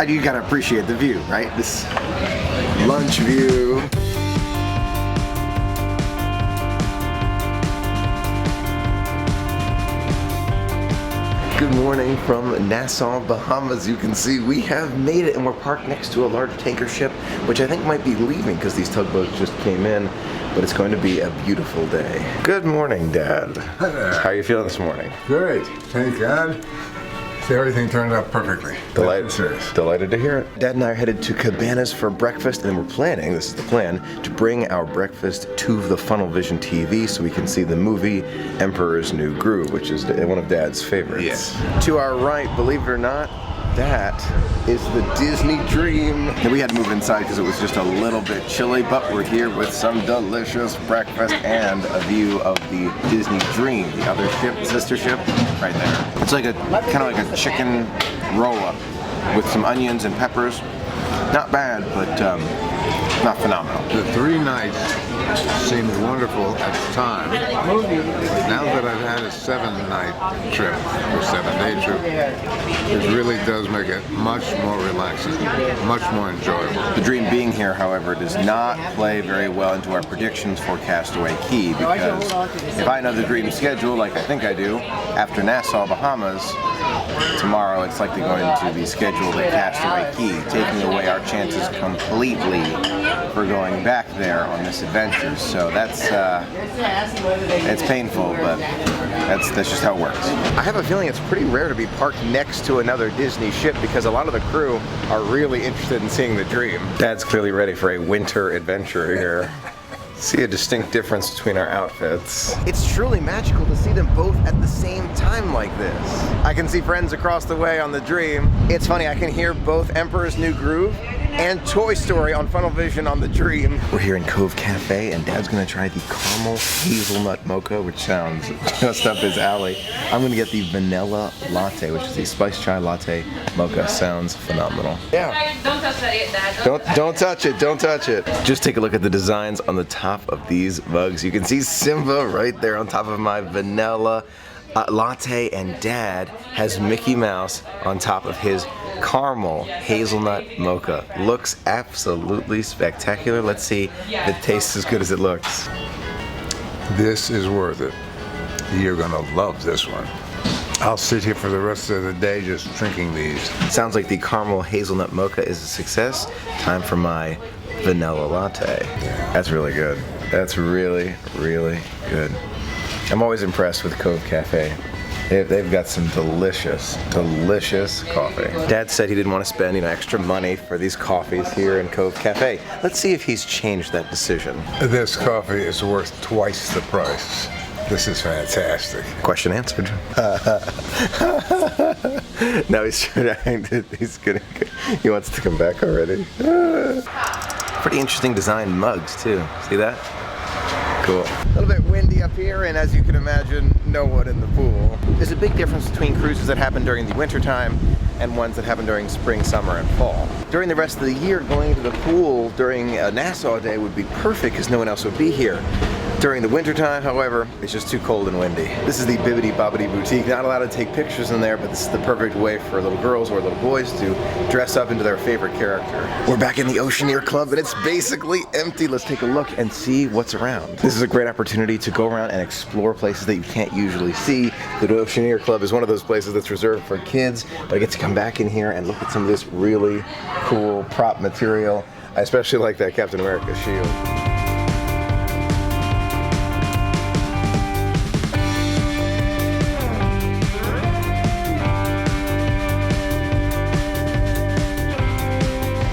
You gotta appreciate the view, right? This lunch view. Good morning from Nassau, Bahamas. You can see we have made it, and we're parked next to a large tanker ship, which I think might be leaving because these tugboats just came in, but it's going to be a beautiful day. Good morning, Dad. Hi there. How are you feeling this morning? Great, thank God. Everything turned out perfectly. Delighted to hear it. Dad and I are headed to Cabanas for breakfast, and we're planning, this is the plan, to bring our breakfast to the Funnel Vision TV so we can see the movie Emperor's New Groove, which is one of Dad's favorites. Yes. To our right, believe it or not, that is the Disney Dream. And we had to move inside because it was just a little bit chilly, but we're here with some delicious breakfast and a view of the Disney Dream, the other ship, sister ship, right there. It's like kind of like a chicken roll-up with some onions and peppers. Not bad, but not phenomenal. The 3 nights seemed wonderful at the time. Now that I've had a 7-night trip, or 7-day trip, it really does make it much more relaxing, much more enjoyable. The Dream being here, however, does not play very well into our predictions for Castaway Cay, because if I know the Dream schedule, like I think I do, after Nassau, Bahamas, tomorrow it's likely going to be scheduled at Castaway Cay, taking away our chances completely for going back there on this adventure. So that's it's painful, but that's just how it works. I have a feeling it's pretty rare to be parked next to another Disney ship because a lot of the crew are really interested in seeing the Dream. Dad's clearly ready for a winter adventure here. See a distinct difference between our outfits. It's truly magical to see them both at the same time like this. I can see friends across the way on the Dream. It's funny, I can hear both Emperor's New Groove and Toy Story on Funnel Vision on the Dream. We're here in Cove Cafe, and Dad's gonna try the caramel hazelnut mocha, which sounds just up his alley. I'm gonna get the vanilla latte, which is the spiced chai latte mocha. Sounds phenomenal. Yeah. Don't touch that, Dad. Don't touch it, don't touch it. Just take a look at the designs on the top of these mugs. You can see Simba right there on top of my vanilla latte, and Dad has Mickey Mouse on top of his caramel hazelnut mocha. Looks absolutely spectacular. Let's see if it tastes as good as it looks. This is worth it. You're gonna love this one. I'll sit here for the rest of the day just drinking these. Sounds like the caramel hazelnut mocha is a success. Time for my vanilla latte. That's really good. That's really, really good. I'm always impressed with Cove Cafe. They've got some delicious, delicious coffee. Dad said he didn't want to spend, extra money for these coffees here in Cove Cafe. Let's see if he's changed that decision. This coffee is worth twice the price. This is fantastic. Question answered. Now he's trying to, he wants to come back already. Pretty interesting design mugs too. See that? Cool. A little bit windy up here, and as you can imagine, no one in the pool. There's a big difference between cruises that happen during the winter time and ones that happen during spring, summer, and fall. During the rest of the year, going to the pool during a Nassau day would be perfect because no one else would be here. During the winter time, however, it's just too cold and windy. This is the Boppity Boutique. Not allowed to take pictures in there, but this is the perfect way for little girls or little boys to dress up into their favorite character. We're back in the Oceaneer Club, and it's basically empty. Let's take a look and see what's around. This is a great opportunity to go around and explore places that you can't usually see. The Oceaneer Club is one of those places that's reserved for kids, but I get to come back in here and look at some of this really cool prop material. I especially like that Captain America shield.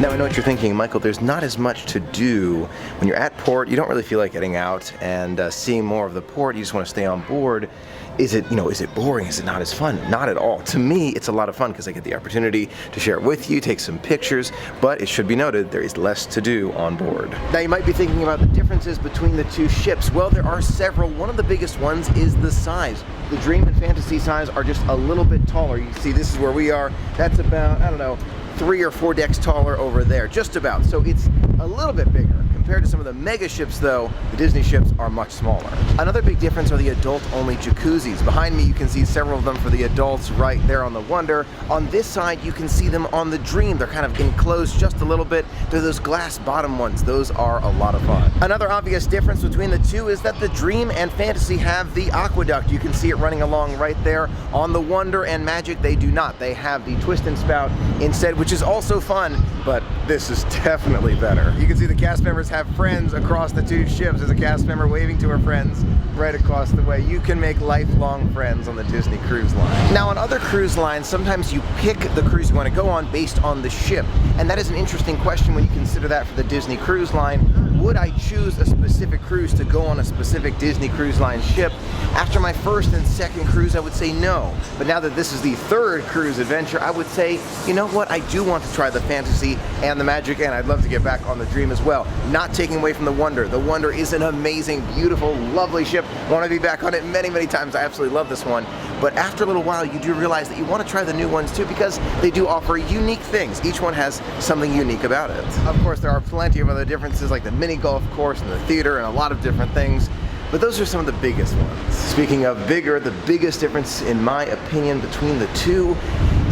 Now I know what you're thinking, Michael, there's not as much to do. When you're at port, you don't really feel like getting out and seeing more of the port. You just want to stay on board. Is it boring? Is it not as fun? Not at all. To me, it's a lot of fun because I get the opportunity to share it with you, take some pictures, but it should be noted there is less to do on board. Now you might be thinking about the differences between the two ships. Well, there are several. One of the biggest ones is the size. The Dream and Fantasy size are just a little bit taller. You see, this is where we are. That's about, I don't know, 3 or 4 decks taller over there, just about. So it's a little bit bigger compared compared to some of the mega ships though, the Disney ships are much smaller. Another big difference are the adult-only jacuzzis. Behind me you can see several of them for the adults right there on the Wonder. On this side you can see them on the Dream. They're kind of enclosed just a little bit. They're those glass bottom ones. Those are a lot of fun. Another obvious difference between the two is that the Dream and Fantasy have the aqueduct. You can see it running along right there. On the Wonder and Magic they do not. They have the twist and spout instead, which is also fun, but this is definitely better. You can see the cast members have friends across the two ships. There's a cast member waving to her friends right across the way. You can make lifelong friends on the Disney Cruise Line. Now on other cruise lines, sometimes you pick the cruise you want to go on based on the ship, and that is an interesting question when you consider that for the Disney Cruise Line. Would I choose a specific cruise to go on a specific Disney Cruise Line ship? After my first and second cruise, I would say no. But now that this is the third cruise adventure, I would say, you know what, I do want to try the Fantasy and the Magic, and I'd love to get back on the Dream as well. Not taking away from the Wonder. The Wonder is an amazing, beautiful, lovely ship. I want to be back on it many, many times. I absolutely love this one. But after a little while, you do realize that you want to try the new ones too, because they do offer unique things. Each one has something unique about it. Of course, there are plenty of other differences like the mini golf course and the theater and a lot of different things. But those are some of the biggest ones. Speaking of bigger, the biggest difference in my opinion between the two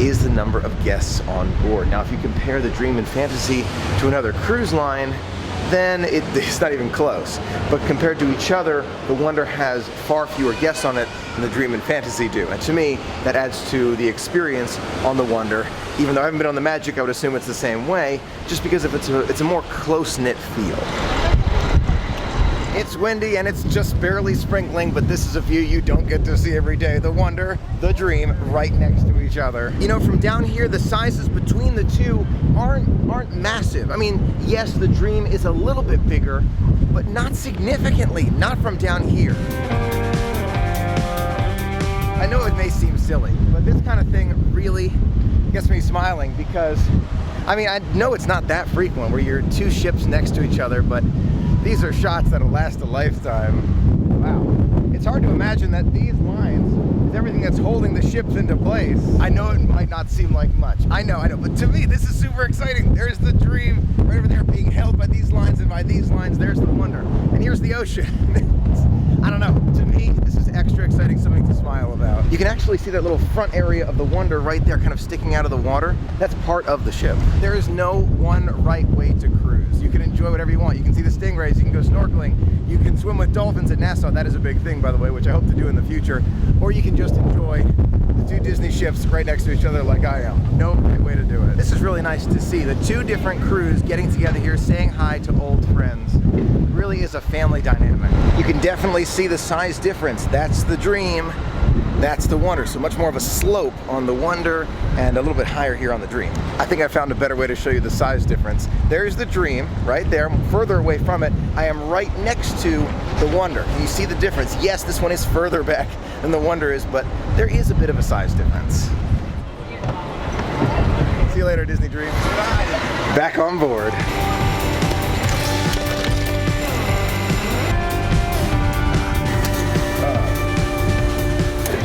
is the number of guests on board. Now if you compare the Dream and Fantasy to another cruise line, then it's not even close. But compared to each other, the Wonder has far fewer guests on it than the Dream and Fantasy do. And to me, that adds to the experience on the Wonder. Even though I haven't been on the Magic, I would assume it's the same way, just because it's a more close-knit feel. It's windy and it's just barely sprinkling, but this is a view you don't get to see every day. The Wonder, the Dream, right next to each other. You know, from down here, the sizes between the two aren't massive. I mean, yes, the Dream is a little bit bigger, but not significantly, not from down here. I know it may seem silly, but this kind of thing really gets me smiling because, I mean, I know it's not that frequent where you're two ships next to each other, but these are shots that'll last a lifetime. Wow. It's hard to imagine that these lines is everything that's holding the ships into place. I know it might not seem like much. I know, but to me, this is super exciting. There's the Dream right over there being held by these lines, and by these lines, there's the Wonder. And here's the ocean. I don't know, to me, this is extra exciting, something to smile about. You can actually see that little front area of the Wonder right there kind of sticking out of the water. That's part of the ship. There is no one right way to cruise. You can enjoy whatever you want. You can see the stingrays, you can go snorkeling, you can swim with dolphins at Nassau. That is a big thing, by the way, which I hope to do in the future. Or you can just enjoy the two Disney ships right next to each other like I am. No right way to do it. This is really nice to see. The two different crews getting together here, saying hi to old friends. It really is a family dynamic. You can definitely see the size difference. That's the Dream, that's the Wonder. So much more of a slope on the Wonder and a little bit higher here on the Dream. I think I found a better way to show you the size difference. There's the Dream right there. I'm further away from it. I am right next to the Wonder. Can you see the difference? Yes, this one is further back than the Wonder is, but there is a bit of a size difference. See you later, Disney Dream. Back on board.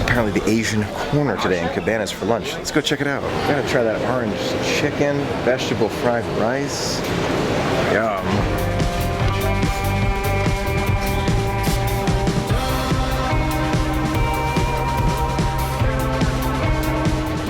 Apparently the Asian corner today in Cabanas for lunch. Let's go check it out. Gotta try that orange chicken, vegetable fried rice. Yum.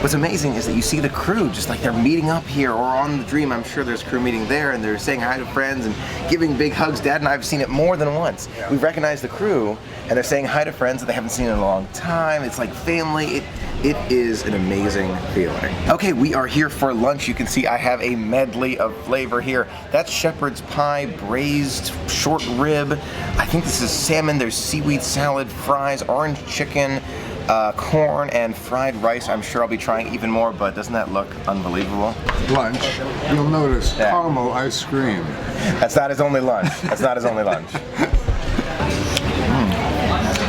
What's amazing is that you see the crew just like they're meeting up here or on the Dream. I'm sure there's crew meeting there and they're saying hi to friends and giving big hugs. Dad and I have seen it more than once. Yeah. We've recognized the crew and they're saying hi to friends that they haven't seen in a long time. It's like family. It is an amazing feeling. Okay, we are here for lunch. You can see I have a medley of flavor here. That's shepherd's pie, braised short rib. I think this is salmon. There's seaweed salad, fries, orange chicken, corn and fried rice. I'm sure I'll be trying even more, but doesn't that look unbelievable? Lunch, you'll notice caramel ice cream. That's not his only lunch. That's not his only lunch.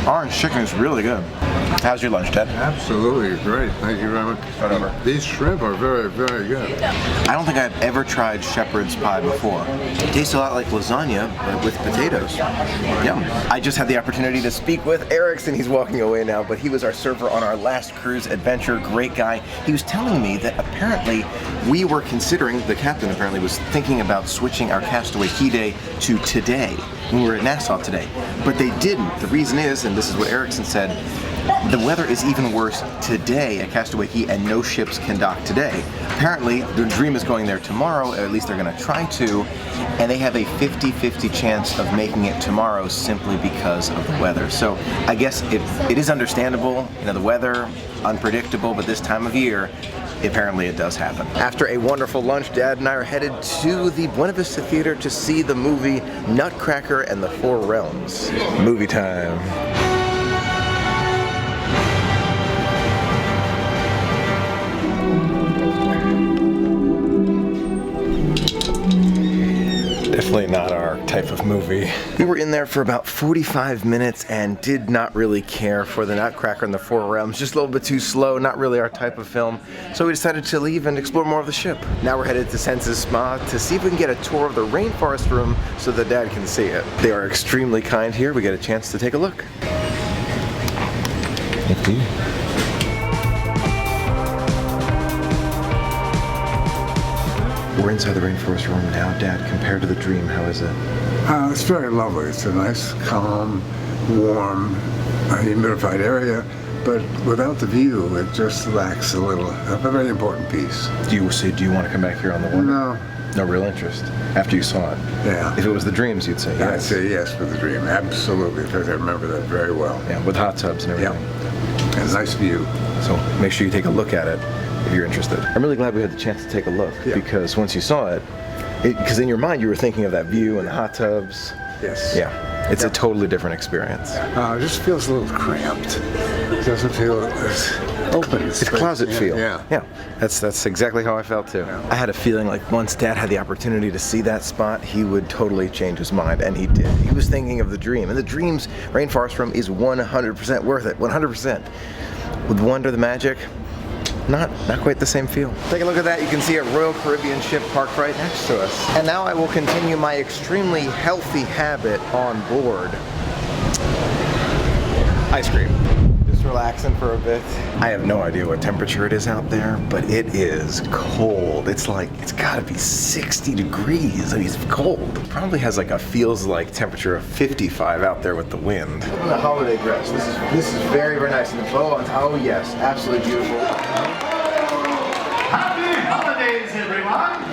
Orange chicken is really good. How's your lunch, Ted? Absolutely great. Thank you very much. Whatever. These shrimp are very, very good. I don't think I've ever tried shepherd's pie before. It tastes a lot like lasagna, but with potatoes. Yum. I just had the opportunity to speak with Erickson. He's walking away now, but he was our server on our last cruise adventure. Great guy. He was telling me that apparently we were considering, the captain apparently was thinking about switching our Castaway Key Day to today, when we were at Nassau today. But they didn't. The reason is, and this is what Erickson said, the weather is even worse today at Castaway Key and no ships can dock today. Apparently, the Dream is going there tomorrow, or at least they're going to try to, and they have a 50-50 chance of making it tomorrow simply because of the weather. So I guess it is understandable, you know, the weather, unpredictable, but this time of year, apparently it does happen. After a wonderful lunch, Dad and I are headed to the Buena Vista Theater to see the movie Nutcracker and the Four Realms. Movie time. Definitely not our type of movie. We were in there for about 45 minutes and did not really care for the Nutcracker and the Four Realms. Just a little bit too slow, not really our type of film. So we decided to leave and explore more of the ship. Now we're headed to Senses Spa to see if we can get a tour of the Rainforest Room so that Dad can see it. They are extremely kind here. We get a chance to take a look. We're inside the Rainforest Room now. Dad, compared to the Dream, how is it? It's very lovely. It's a nice, calm, warm, humidified area, but without the view, it just lacks a very important piece. Do you want to come back here on the one? No. No real interest after you saw it? Yeah. If it was the Dreams, you'd say yes? I'd say yes for the Dream, absolutely. In fact, I remember that very well. Yeah, with hot tubs and everything. Yeah. And a nice view. So make sure you take a look at it if you're interested. I'm really glad we had the chance to take a look, because once you saw it, because in your mind you were thinking of that view and the hot tubs. Yes. Yeah. It's a totally different experience. It just feels a little cramped. It doesn't feel as open. It's a closet feel. Yeah. Yeah. That's exactly how I felt too. Yeah. I had a feeling like once Dad had the opportunity to see that spot, he would totally change his mind, and he did. He was thinking of the Dream, and the Dream's Rainforest Room is 100% worth it. 100%. With the wonder, the magic, not quite the same feel. Take a look at that. You can see a Royal Caribbean ship parked right next to us. And now I will continue my extremely healthy habit on board. Ice cream. Just relaxing for a bit. I have no idea what temperature it is out there, but it is cold. It's gotta be 60 degrees. I mean, it's cold. It probably has like a feels like temperature of 55 out there with the wind. Look at the holiday dress. This is very, very nice. And the bow on top, oh yes, absolutely beautiful. Happy holidays, everyone!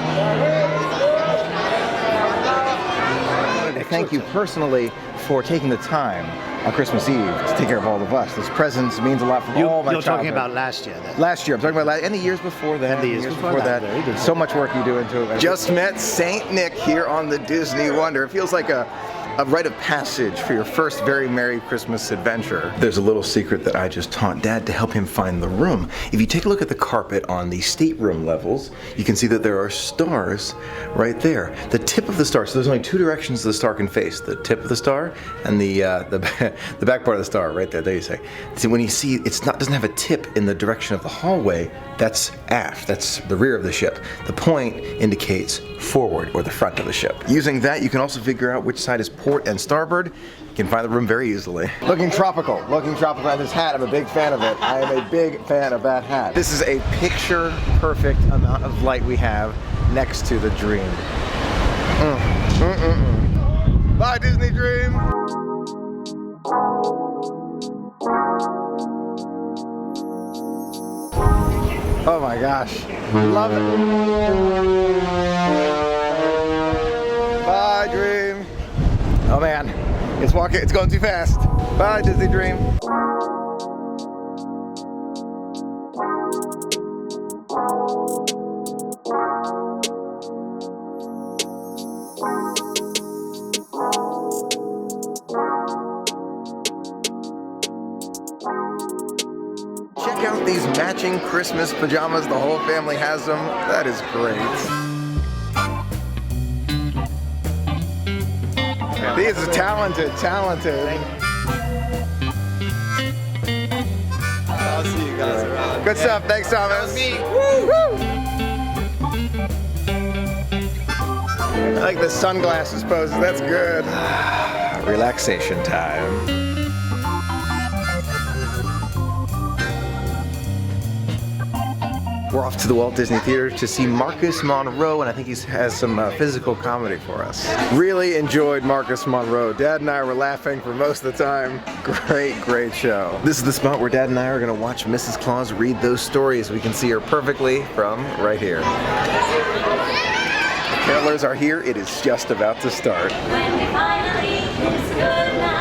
Thank you personally for taking the time on Christmas Eve to take care of all of us. This presents means a lot from all my You're talking childhood. about last year then? Last year, I'm talking about and the years before that. And the years before that. Very good. So much work you do into it. Just met Saint Nick here on the Disney Wonder. It feels like a rite of passage for your first very Merry Christmas adventure. There's a little secret that I just taught Dad to help him find the room. If you take a look at the carpet on the stateroom levels, you can see that there are stars right there. The tip of the star, so there's only two directions the star can face. The tip of the star and the back part of the star right there. There you say. See, when you see doesn't have a tip in the direction of the hallway, that's aft, that's the rear of the ship. The point indicates forward, or the front of the ship. Using that, you can also figure out which side is port and starboard. You can find the room very easily. Looking tropical. And this hat, I'm a big fan of it. I am a big fan of that hat. This is a picture-perfect amount of light we have next to the Dream. Bye, Disney Dream! Oh my gosh, love it. Bye, Dream. Oh man, it's going too fast. Bye, Disney Dream. Check out these matching Christmas pajamas. The whole family has them. That is great. These are talented. I'll see you guys around. Good stuff. Thanks, Thomas. Woo! I like the sunglasses poses. That's good. Relaxation time. We're off to the Walt Disney Theater to see Marcus Monroe, and I think he has some physical comedy for us. Really enjoyed Marcus Monroe. Dad and I were laughing for most of the time. Great show. This is the spot where Dad and I are going to watch Mrs. Claus read those stories. We can see her perfectly from right here. The carolers are here. It is just about to start. When we finally kiss goodnight.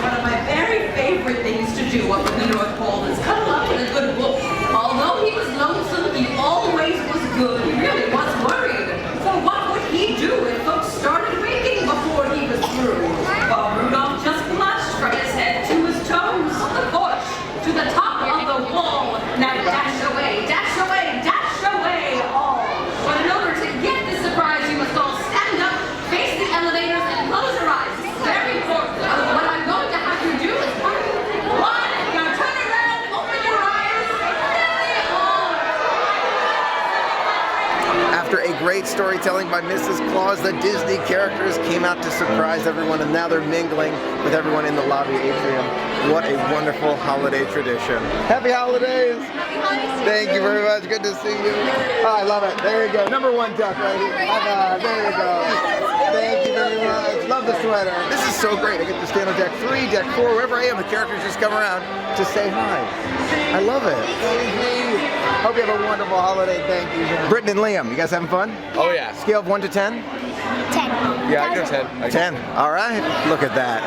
One of my very favorite things to do up in the North Pole is cuddle up with a good book. Although he was lonesome, he always was good. He really was worried. So what would he do if folks started waking before he was through? Well, Rudolph just blushed from his head to his toes. The porch, to the top of the wall. Now dash away, all. But in order to get this surprise, you must all stand up, face the elevators, and close your eyes. It's very important. What I'm going to have you do is one, now turn around, open your eyes, After a great storytelling by Mrs. Claus, the Disney characters came out to surprise everyone, and now they're mingling with everyone in the lobby atrium. What a wonderful holiday tradition. Happy holidays! Thank you very much. Good to see you. Oh, I love it. There you go. Number one duck right here. There you go. Thank you very much. Love the sweater. This is so great. I get to stand on deck 3, deck 4, wherever I am. The characters just come around to say hi. I love it. Hope you have a wonderful holiday. Thank you. Britton and Liam, you guys having fun? Oh yeah. Scale of 1 to 10? 10. Yeah, I go 10. 10. All right. Look at that.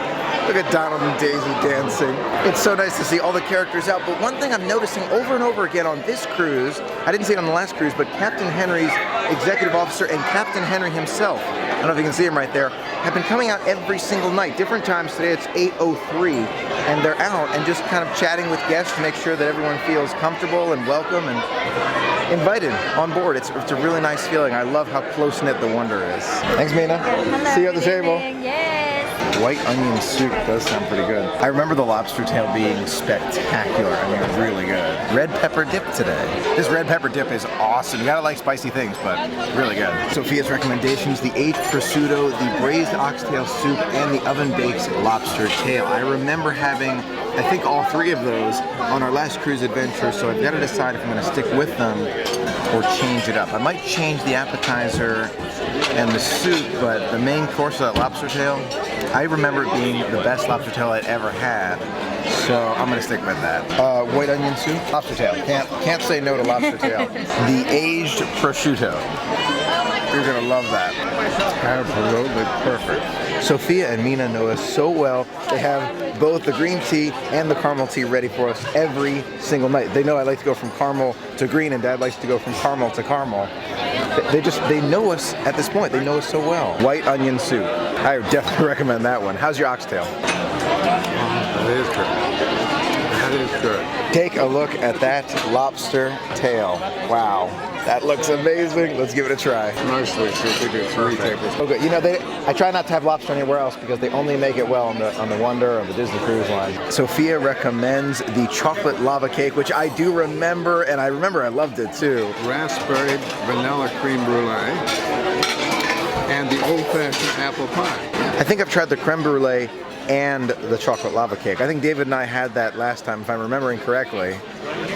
Look at Donald and Daisy dancing. It's so nice to see all the characters out. But one thing I'm noticing over and over again on this cruise, I didn't see it on the last cruise, but Captain Henry's executive officer and Captain Henry himself, I don't know if you can see him right there, have been coming out every single night. Different times. Today it's 8:03, and they're out and just kind of chatting with guests to make sure that everyone feels comfortable and welcome and invited on board. It's a really nice feeling. I love how close-knit the Wonder is. Thanks, Mina. Hello, See you at the table. Yes. White onion soup does sound pretty good. I remember the lobster tail being spectacular. I mean, really good. Red pepper dip today. This red pepper dip is awesome. You gotta like spicy things, but really good. Sophia's recommendations: the aged prosciutto, the braised oxtail soup, and the oven-baked lobster tail. I remember having, I think, all 3 of those on our last cruise adventure, so I've got to decide if I'm going to stick with them or change it up. I might change the appetizer and the soup, but the main course of that lobster tail, I remember it being the best lobster tail I'd ever had, so I'm going to stick with that. White onion soup, lobster tail. Can't say no to lobster tail. The aged prosciutto. You're going to love that. Absolutely perfect. Sophia and Mina know us so well. They have both the green tea and the caramel tea ready for us every single night. They know I like to go from caramel to green, and Dad likes to go from caramel to caramel. They know us at this point. They know us so well. White onion soup. I would definitely recommend that one. How's your oxtail? That is good. That is good. Take a look at that lobster tail. Wow. That looks amazing. Let's give it a try. Mostly soup. We do 3 tablespoons. Oh, good. You know, I try not to have lobster anywhere else because they only make it well on the Wonder or the Disney Cruise Line. Sophia recommends the chocolate lava cake, which I do remember, and I remember I loved it too. Raspberry vanilla creme brulee and the old-fashioned apple pie. I think I've tried the creme brulee and the chocolate lava cake. I think David and I had that last time, if I'm remembering correctly.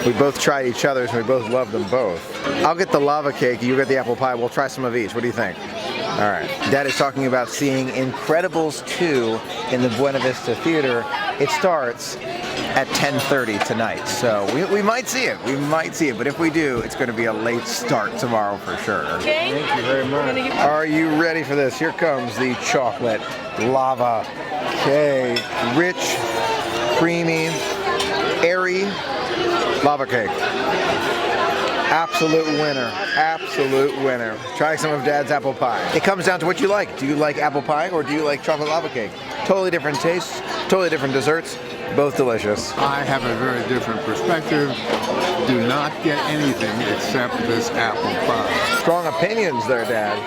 We both tried each other's and we both loved them both. I'll get the lava cake, you get the apple pie. We'll try some of each. What do you think? All right. Dad is talking about seeing Incredibles 2 in the Buena Vista Theater. It starts at 10:30 tonight, so we might see it. We might see it, but if we do, it's going to be a late start tomorrow for sure. Thank you very much. Are you ready for this? Here comes the chocolate lava cake. Rich, creamy, airy lava cake. Absolute winner. Absolute winner. Trying some of Dad's apple pie. It comes down to what you like. Do you like apple pie or do you like chocolate lava cake? Totally different tastes, totally different desserts, both delicious. I have a very different perspective. Do not get anything except this apple pie. Strong opinions there, Dad.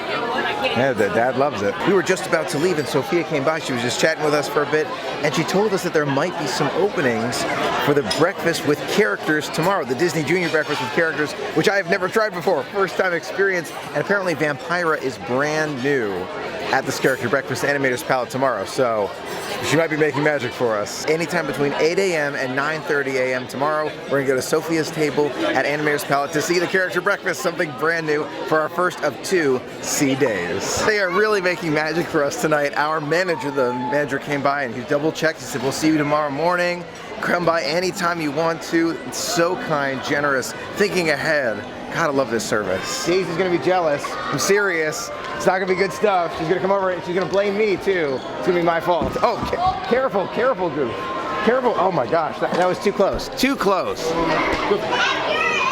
Yeah, Dad loves it. We were just about to leave and Sophia came by. She was just chatting with us for a bit and she told us that there might be some openings for the breakfast with characters tomorrow. The Disney Junior breakfast with characters, which I have never tried before. First time experience. And apparently Vampira is brand new at this character breakfast Animators Palette tomorrow. So she might be making magic for us. Anytime between 8 a.m. and 9:30 a.m. tomorrow, we're gonna go to Sophia's table at Animators Palette to see the character breakfast, something brand new for our first of 2 C days. They are really making magic for us tonight. Our manager, the manager came by and he double checked. He said, we'll see you tomorrow morning. Come by anytime you want to. It's so kind, generous, thinking ahead. God, I love this service. Daisy's gonna be jealous. I'm serious. It's not gonna be good stuff. She's gonna come over and she's gonna blame me too. It's gonna be my fault. Oh, careful, careful, Goof. Careful. Oh my gosh, that was too close. Too close.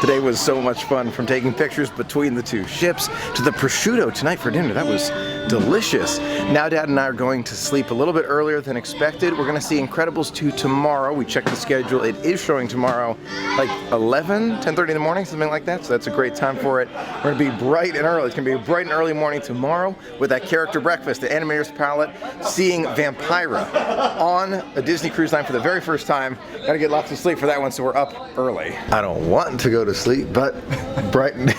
Today was so much fun, from taking pictures between the 2 ships to the prosciutto tonight for dinner. That was delicious. Now Dad and I are going to sleep a little bit earlier than expected. We're going to see Incredibles 2 tomorrow. We checked the schedule. It is showing tomorrow like 10:30 in the morning, something like that. So that's a great time for it. We're going to be bright and early. It's going to be a bright and early morning tomorrow with that character breakfast, the Animators Palette, seeing Vampira on a Disney Cruise Line for the very first time. Got to get lots of sleep for that one, so we're up early. I don't want to go to sleep, but bright and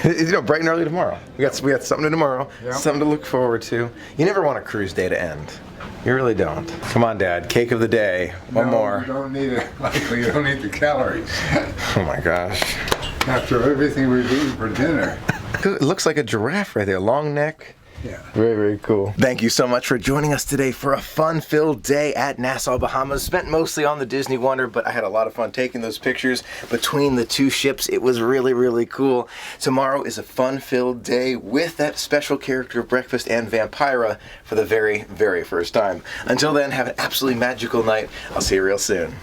early tomorrow. We got something to do tomorrow, something to look forward to. You never want a cruise day to end. You really don't. Come on, Dad. Cake of the day. One more. You don't need it, Michael. You don't need the calories. Oh my gosh. After everything we've eaten for dinner. It looks like a giraffe right there. Long neck. Yeah. Very, very cool. Thank you so much for joining us today for a fun-filled day at Nassau, Bahamas. Spent mostly on the Disney Wonder, but I had a lot of fun taking those pictures between the 2 ships. It was really, really cool. Tomorrow is a fun-filled day with that special character breakfast and Vampira for the very, very first time. Until then, have an absolutely magical night. I'll see you real soon.